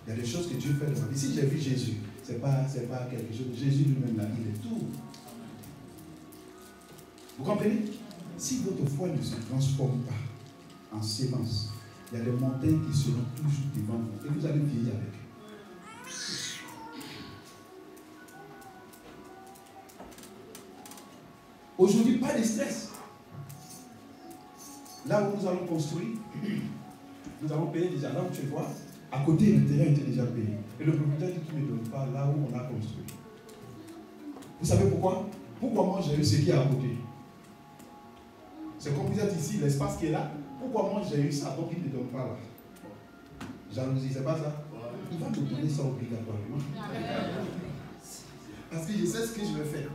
Il y a des choses que Dieu fait dans ma vie. Si j'ai vu Jésus, ce n'est pas quelque chose. Jésus lui-même, là, il est tout. Vous comprenez? Si votre foi ne se transforme pas en sémence, il y a des montagnes qui seront toujours devant vous et vous allez vieillir avec. Aujourd'hui, pas de stress. Là où nous allons construire, nous allons payer déjà. Là où tu vois, à côté, le terrain était déjà payé. Et le propriétaire dit qu'il ne donne pas là où on a construit. Vous savez pourquoi? Pourquoi moi j'ai eu ce qui est à côté? C'est comme vous êtes ici, l'espace qui est là. Pourquoi moi j'ai eu ça, donc il ne donne pas là? Jalousie, c'est pas ça? Il va te donner ça obligatoirement. Parce que je sais ce que je vais faire.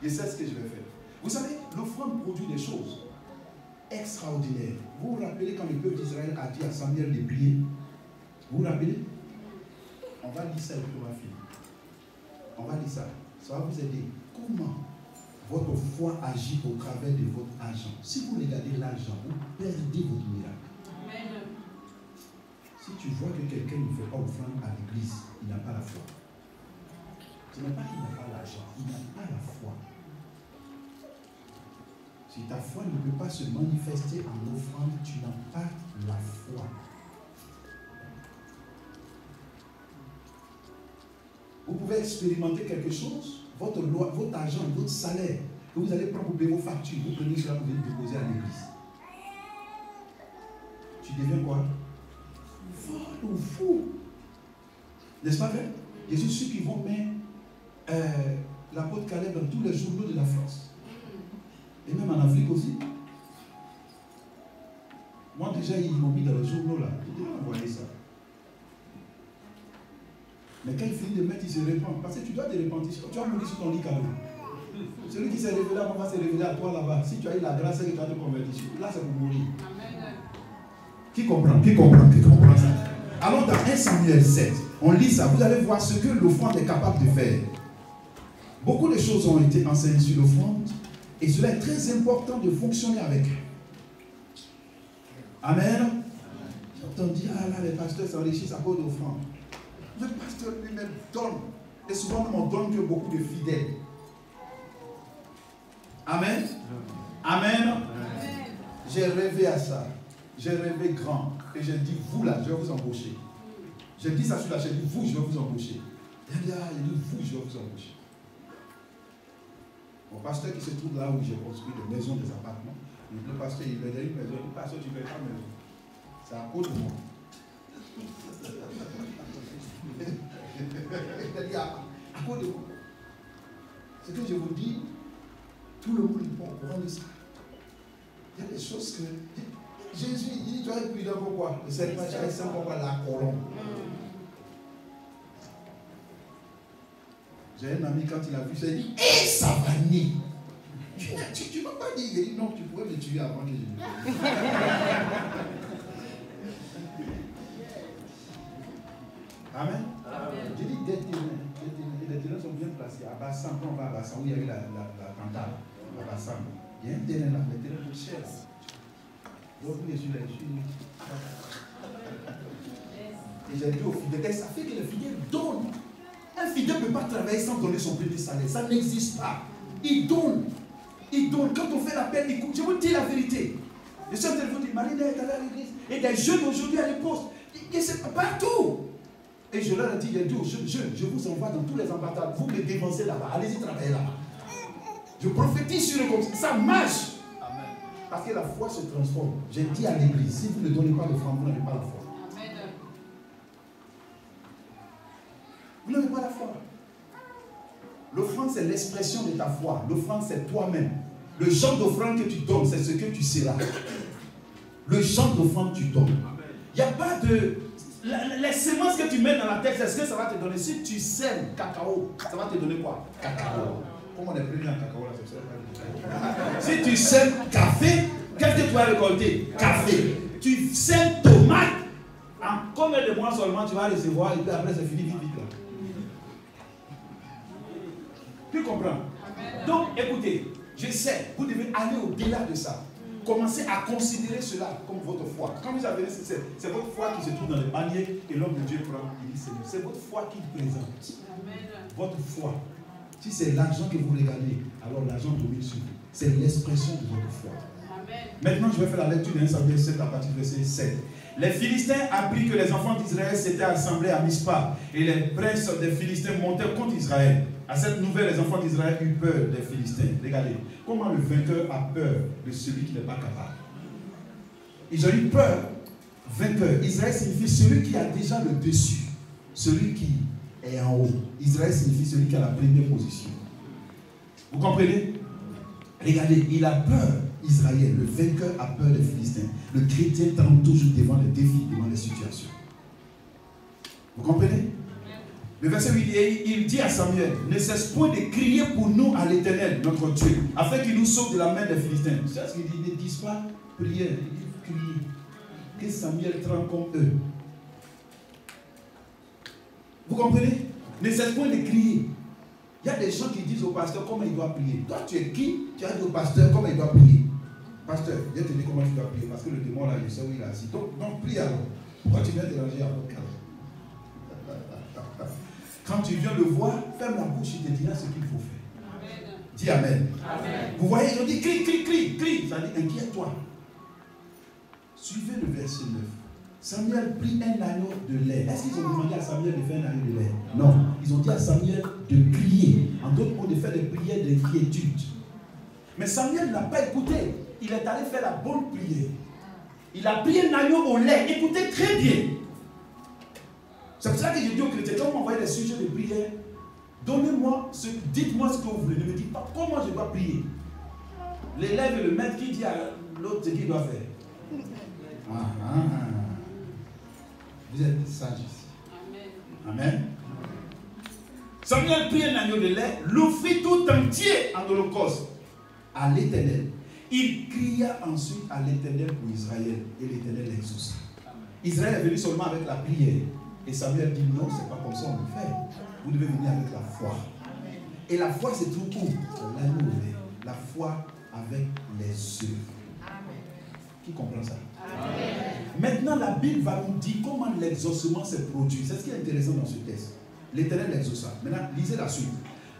Je sais ce que je vais faire. Vous savez, l'offrande produit des choses extraordinaires. Vous vous rappelez quand le peuple d'Israël a dit à Samuel de prier? Vous vous rappelez? On va lire ça pour ma fille. On va lire ça. Ça va vous aider. Comment votre foi agit au travers de votre argent? Si vous regardez l'argent, vous perdez votre miracle. Amen. Si tu vois que quelqu'un ne fait pas offrande à l'église, il n'a pas la foi. Ce n'est pas qu'il n'a pas l'argent, il n'a pas la foi. Si ta foi ne peut pas se manifester en offrande, tu n'as pas la foi. Vous pouvez expérimenter quelque chose, votre argent, votre salaire, que vous allez prendre pour payer vos factures, vous prenez cela pour venir déposer à l'église. Tu deviens quoi? Folle ou fou. N'est-ce pas vrai? Je suis sûr qu'ils vont mettre l'apôtre Caleb dans tous les journaux de la France. Et même en Afrique aussi. Moi déjà, ils m'ont mis dans les journaux là. Je devais envoyer ça. Mais quand il finit de mettre, il se répand. Parce que tu dois te repentir. Tu vas mourir sur ton lit cadeau. Celui qui s'est révélé à moi va se révéler à toi là-bas. Si tu as eu la grâce et que tu as te convertir, là c'est pour mourir. Amen. Qui comprend ça? Allons dans 1 Samuel 7. On lit ça. Vous allez voir ce que l'offrande est capable de faire. Beaucoup de choses ont été enseignées sur l'offrande. Et cela est très important de fonctionner avec. Amen. J'entends dire, ah là, les pasteurs s'enrichissent à cause d'offrande. Le pasteur lui-même donne. Et souvent, on donne que beaucoup de fidèles. Amen. Amen. Amen. J'ai rêvé à ça. J'ai rêvé grand. Et j'ai dit, vous là, je vais vous embaucher. J'ai dit ça sur la chaîne, vous, je vais vous embaucher. Il dit, vous, je vais vous embaucher. Mon pasteur qui se trouve là où j'ai construit des maisons, des appartements, le pasteur, il veut une maison. Il dit, pasteur, tu ne veux pas maison. C'est à cause de moi. Il a dit, à cause de moi. Ce que je vous dis, tout le monde est au courant de ça. Il y a des choses que... Jésus, il dit, tu as été prudent pourquoi? Le serpent, tu as été pourquoi la colombe. J'ai un ami, quand il a vu ça, il dit, hé, ça va nier. Tu ne m'as pas dit, il dit, non, tu pouvais me tuer avant que je ne meure. Amen. Je dis des terrains. Les terrains sont bien placés. À Bassan, quand on va à Bassan, où il y a eu la cantale, à Bassan, il y a un terrain là, les terrains sont chers. Donc, vous les suivez, et j'ai dit aux fidèles, ça fait que les fidèles donnent. Un fidèle ne peut pas travailler sans donner son petit salaire. Ça n'existe pas. Il donne. Il donne. Quand on fait l'appel, écoute, je vous dis la vérité. Je suis en train de vous dire, Marina est allée à l'église. Et des jeunes aujourd'hui à l'époque. Et c'est partout. Et je leur ai dit, il y a deux jeunes, je vous envoie dans tous les ambassades. Vous me dévancez là-bas. Allez-y travailler là-bas. Je prophétise sur eux comme ça. Ça marche. Amen. Parce que la foi se transforme. J'ai dit à l'église, si vous ne donnez pas de foi, vous n'avez pas la foi. Vous n'avez pas la foi. L'offrande, c'est l'expression de ta foi. L'offrande, c'est toi-même. Le genre d'offrande que tu donnes, c'est ce que tu seras. Le genre d'offrande que tu donnes. Il n'y a pas de... Les semences que tu mets dans la tête, est-ce que ça va te donner? Si tu sèmes cacao, ça va te donner quoi? Cacao. Comment on est prévu en cacao là? Si tu sèmes café, qu'est-ce que tu vas récolter? Café. Tu sèmes tomate, en combien de mois seulement tu vas recevoir et puis après c'est fini, vite, vite là. Tu comprends? Donc, écoutez, je sais, vous devez aller au-delà de ça. commencez à considérer cela comme votre foi. Quand vous avez, c'est votre foi qui se trouve dans le panier et l'homme de Dieu prend. Il dit Seigneur, c'est votre foi qui présente. Amen. Votre foi. Si c'est l'argent que vous regardez, alors l'argent domine sur vous. C'est l'expression de votre foi. Amen. Maintenant, je vais faire la lecture de 1 Samuel 7 à partir du verset 7. Les Philistins apprirent que les enfants d'Israël s'étaient assemblés à Mispa et les princes des Philistins montèrent contre Israël. À cette nouvelle, les enfants d'Israël eurent peur des Philistins. Regardez, comment le vainqueur a peur de celui qui n'est pas capable. Ils ont eu peur. Vainqueur. Israël signifie celui qui a déjà le dessus. Celui qui est en haut. Israël signifie celui qui a la première position. Vous comprenez? Regardez, il a peur. Israël, le vainqueur a peur des Philistins. Le chrétien tremble toujours devant les défis, devant les situations. Vous comprenez? Le verset 8, il dit à Samuel, ne cesse point de crier pour nous à l'Éternel, notre Dieu, afin qu'il nous sauve de la main des Philistins. C'est ce qu'il dit, ne disent pas prière, ils disent crier. Que Samuel tremble comme eux. Vous comprenez? Ne cesse point de crier. Il y a des gens qui disent au pasteur comment il doit prier. Toi, tu es qui? Tu as dit au pasteur comment il doit prier. Pasteur, viens te dire comment tu dois prier, parce que le démon là, je sais où il est assis. Donc prie alors. Pourquoi tu viens déranger à votre cœur? Quand tu viens le voir, ferme la bouche, il te dira ce qu'il faut faire. Amen. Dis Amen. Amen. Vous voyez, ils ont dit crie, crie, crie, crie. Ça dit inquiète-toi. Suivez le verset 9. Samuel prit un agneau de lait. Est-ce qu'ils ont demandé à Samuel de faire un agneau de lait? Non. Ils ont dit à Samuel de crier. En d'autres mots, de faire des prières d'inquiétude. Mais Samuel n'a pas écouté. Il est allé faire la bonne prière. Il a pris un agneau au lait. Écoutez très bien. C'est pour ça que je dis aux chrétiens, quand vous m'envoyez des sujets de prière, dites-moi ce que vous voulez. Ne me dites pas comment je dois prier. L'élève et le maître qui dit à l'autre ce qu'il doit faire. Vous êtes sages ici. Amen. Amen. Samuel prit un agneau de lait, l'offrit tout entier en holocauste à l'Éternel. Il cria ensuite à l'Éternel pour Israël et l'Éternel l'exauça. Israël est venu seulement avec la prière. Et Samuel dit non, c'est pas comme ça on le fait. Vous devez venir avec la foi. Et la foi se trouve où? L'agneau. La foi avec les œuvres. Qui comprend ça? Amen. Maintenant, la Bible va nous dire comment l'exaucement s'est produit. C'est ce qui est intéressant dans ce texte. L'Éternel l'exauça. Maintenant, lisez la suite.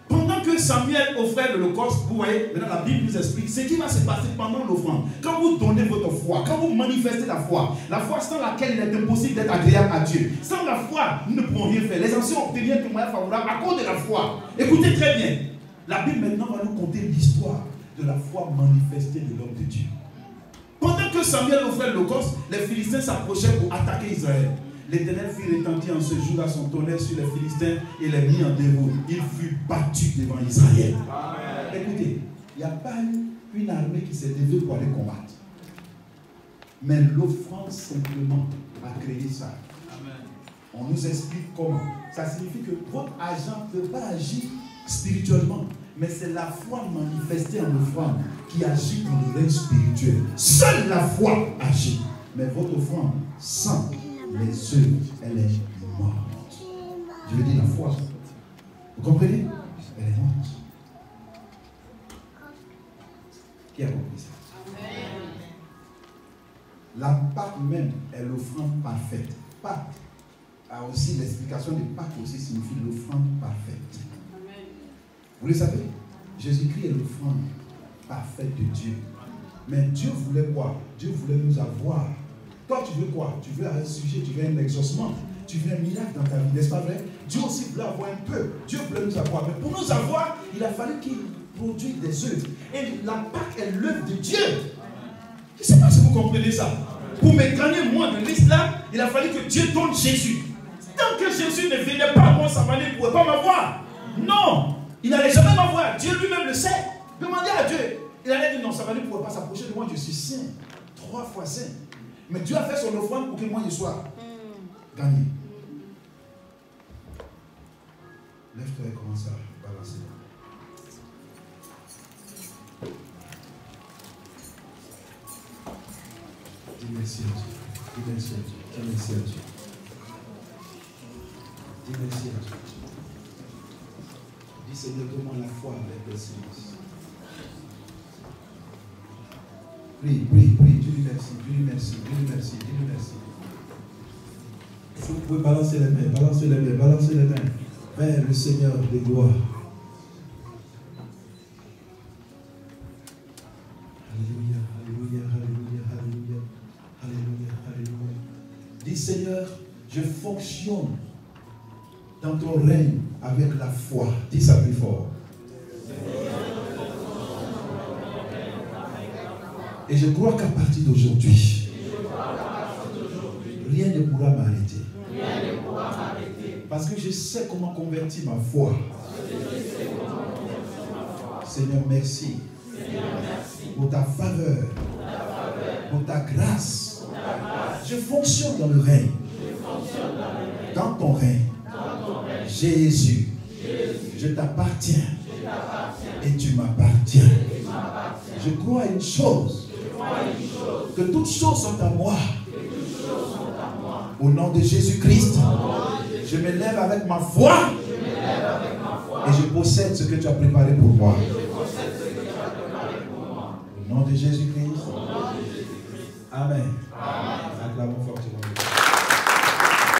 Pendant que Samuel offrait l'holocauste, vous voyez, maintenant la Bible nous explique ce qui va se passer pendant l'offrande. Quand vous donnez votre foi, quand vous manifestez la foi sans laquelle il est impossible d'être agréable à Dieu. Sans la foi, nous ne pouvons rien faire. Les anciens ont obtenu un témoignage favorable à cause de la foi. Écoutez très bien. La Bible maintenant va nous conter l'histoire de la foi manifestée de l'homme de Dieu. Pendant que Samuel offrait l'holocauste, les Philistins s'approchaient pour attaquer Israël. L'Éternel fit retentir en ce jour-là son tonnerre sur les Philistins et les mit en déroute. Il fut battu devant Israël. Amen. Écoutez, il n'y a pas une armée qui s'est levée pour aller combattre. Mais l'offrande simplement a créé ça. Amen. On nous explique comment. Ça signifie que votre agent ne peut pas agir spirituellement. Mais c'est la foi manifestée en offrande qui agit dans le règne spirituel. Seule la foi agit. Mais votre offrande, sans les œuvres, elle est morte. Je veux dire la foi. Vous comprenez? Elle est morte. Qui a compris ça? Amen. La Pâque même est l'offrande parfaite. Pâque a aussi l'explication de Pâque aussi signifie l'offrande parfaite. Amen. Vous le savez? Jésus-Christ est l'offrande parfaite de Dieu. Mais Dieu voulait quoi? Dieu voulait nous avoir. Toi, tu veux quoi? Tu veux un sujet, tu veux un exaucement, tu veux un miracle dans ta vie, n'est-ce pas vrai? Dieu aussi voulait avoir un peu. Dieu voulait nous avoir. Mais pour nous avoir, il a fallu qu'il produise des œuvres. Et la Pâque est l'œuvre de Dieu. Je ne sais pas si vous comprenez ça. Pour me gagner moi de l'islam, il a fallu que Dieu donne Jésus. Tant que Jésus ne venait pas à moi, ça ne pouvait pas m'avoir. Non, il n'allait jamais m'avoir. Dieu lui-même le sait. Demandez à Dieu. Il allait dire non, ça ne pouvait pas s'approcher de moi, je suis saint. 3 fois saint. Mais Dieu a fait son offrande pour que moi je sois gagné. Lève-toi et commence à balancer. Dis merci à Dieu. Dis merci à Dieu. Dis merci à Dieu. Dis merci à Dieu. Dis Seigneur, donne-moi la foi avec le silence. Prie, prie, prie. Dieu lui merci, Dieu lui merci, Dieu lui merci, Dieu lui merci. Si vous pouvez balancer les mains, balancer les mains, balancer les mains vers le Seigneur de gloire. Alléluia, alléluia, alléluia, alléluia, alléluia, alléluia. Dis Seigneur, je fonctionne dans ton règne avec la foi. Dis ça plus fort. Et je crois qu'à partir d'aujourd'hui, rien ne pourra m'arrêter. Parce que je sais comment convertir ma foi. Seigneur, merci pour ta faveur, pour ta grâce. Je fonctionne dans le règne. Dans ton règne. Jésus, je t'appartiens et tu m'appartiens. Je crois à une chose, que toutes choses sont à moi. Au nom de Jésus-Christ, je me lève avec ma foi et je possède ce que tu as préparé pour moi. Au nom de Jésus-Christ. Amen.